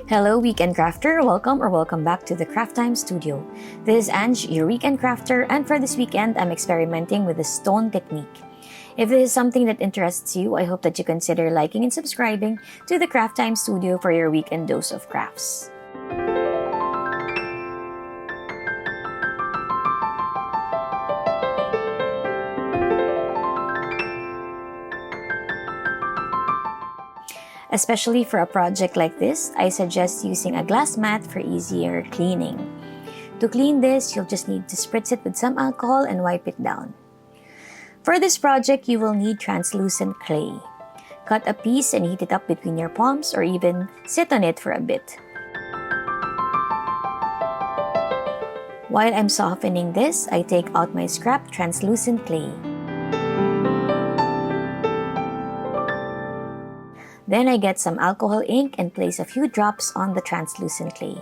Hello, Weekend Crafter! Welcome back to the Craft Time Studio. This is Ange, your Weekend Crafter, and for this weekend, I'm experimenting with the stone technique. If this is something that interests you, I hope that you consider liking and subscribing to the Craft Time Studio for your weekend dose of crafts. Especially for a project like this, I suggest using a glass mat for easier cleaning. To clean this, you'll just need to spritz it with some alcohol and wipe it down. For this project, you will need translucent clay. Cut a piece and heat it up between your palms or even sit on it for a bit. While I'm softening this, I take out my scrap translucent clay. Then I get some alcohol ink and place a few drops on the translucent clay.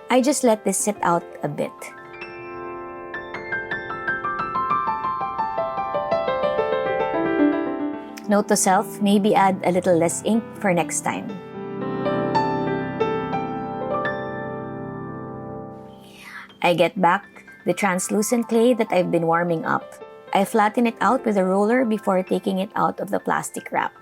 I just let this sit out a bit. Note to self, maybe add a little less ink for next time. I get back the translucent clay that I've been warming up. I flatten it out with a roller before taking it out of the plastic wrap.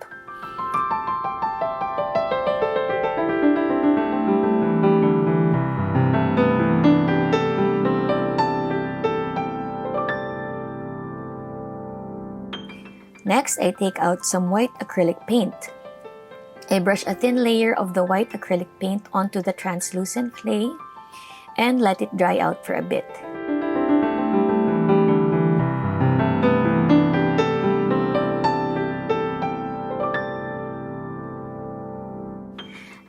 Next, I take out some white acrylic paint. I brush a thin layer of the white acrylic paint onto the translucent clay and let it dry out for a bit.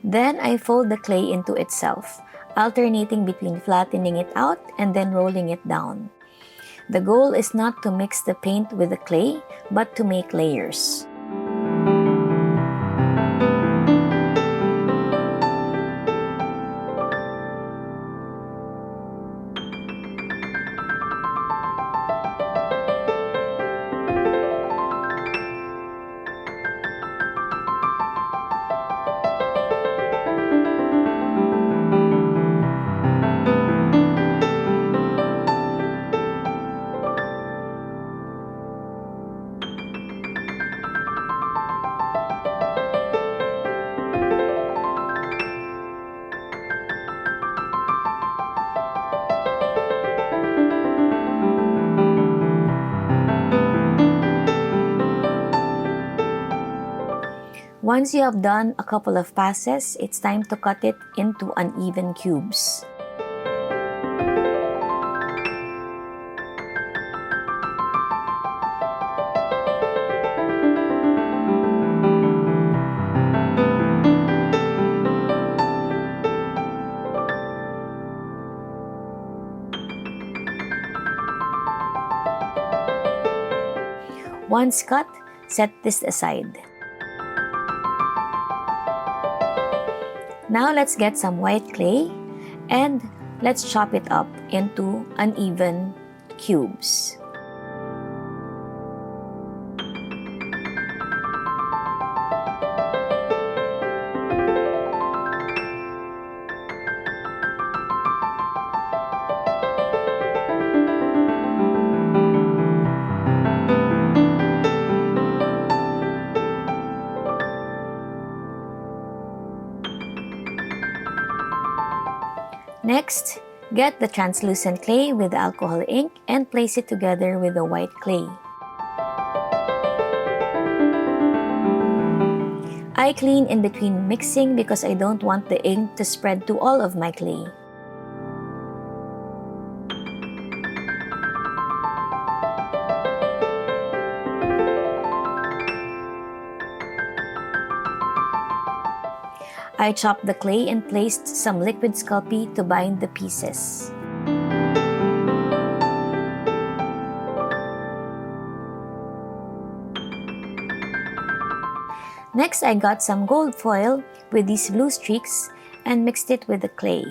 Then I fold the clay into itself, alternating between flattening it out and then rolling it down. The goal is not to mix the paint with the clay, but to make layers. Once you have done a couple of passes, it's time to cut it into uneven cubes. Once cut, set this aside. Now let's get some white clay and let's chop it up into uneven cubes. Next, get the translucent clay with the alcohol ink and place it together with the white clay. I clean in between mixing because I don't want the ink to spread to all of my clay. I chopped the clay and placed some liquid Sculpey to bind the pieces. Next, I got some gold foil with these blue streaks and mixed it with the clay.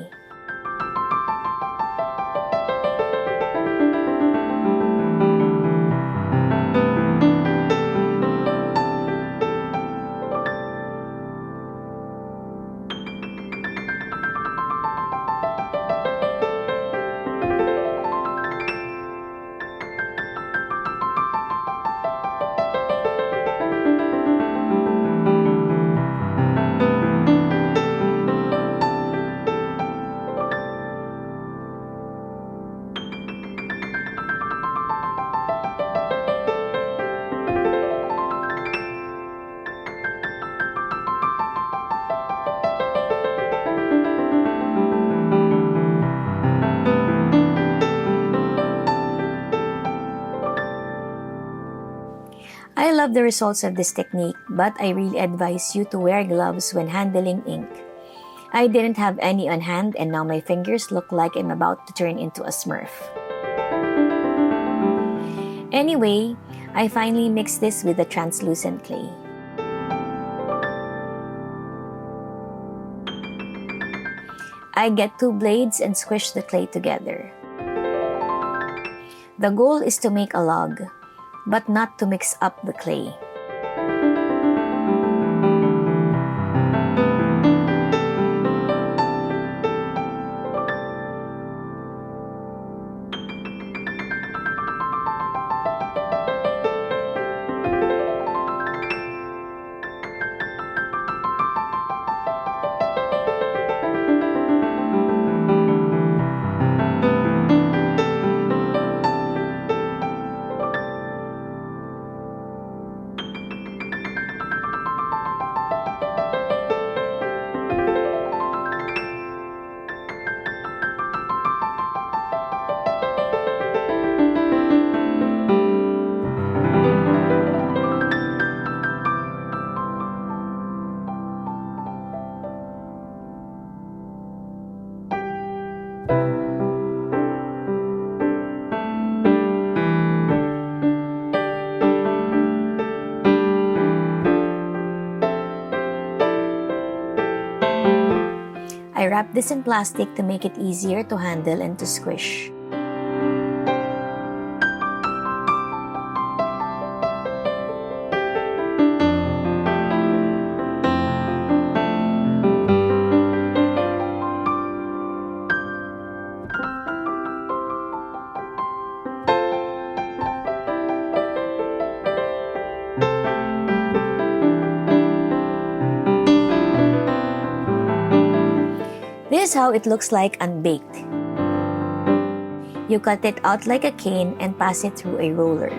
love the results of this technique, but I really advise you to wear gloves when handling ink. I didn't have any on hand and now my fingers look like I'm about to turn into a Smurf. Anyway, I finally mixed this with the translucent clay. I get 2 blades and squish the clay together. The goal is to make a log, but not to mix up the clay. I wrap this in plastic to make it easier to handle and to squish. This is how it looks like unbaked. You cut it out like a cane and pass it through a roller.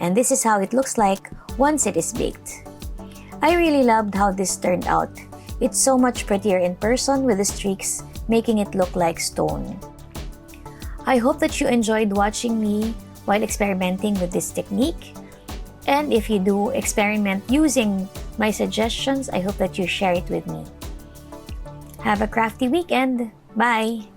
And this is how it looks like once it is baked. I really loved how this turned out. It's so much prettier in person with the streaks, making it look like stone. I hope that you enjoyed watching me while experimenting with this technique. And if you do experiment using my suggestions, I hope that you share it with me. Have a crafty weekend. Bye!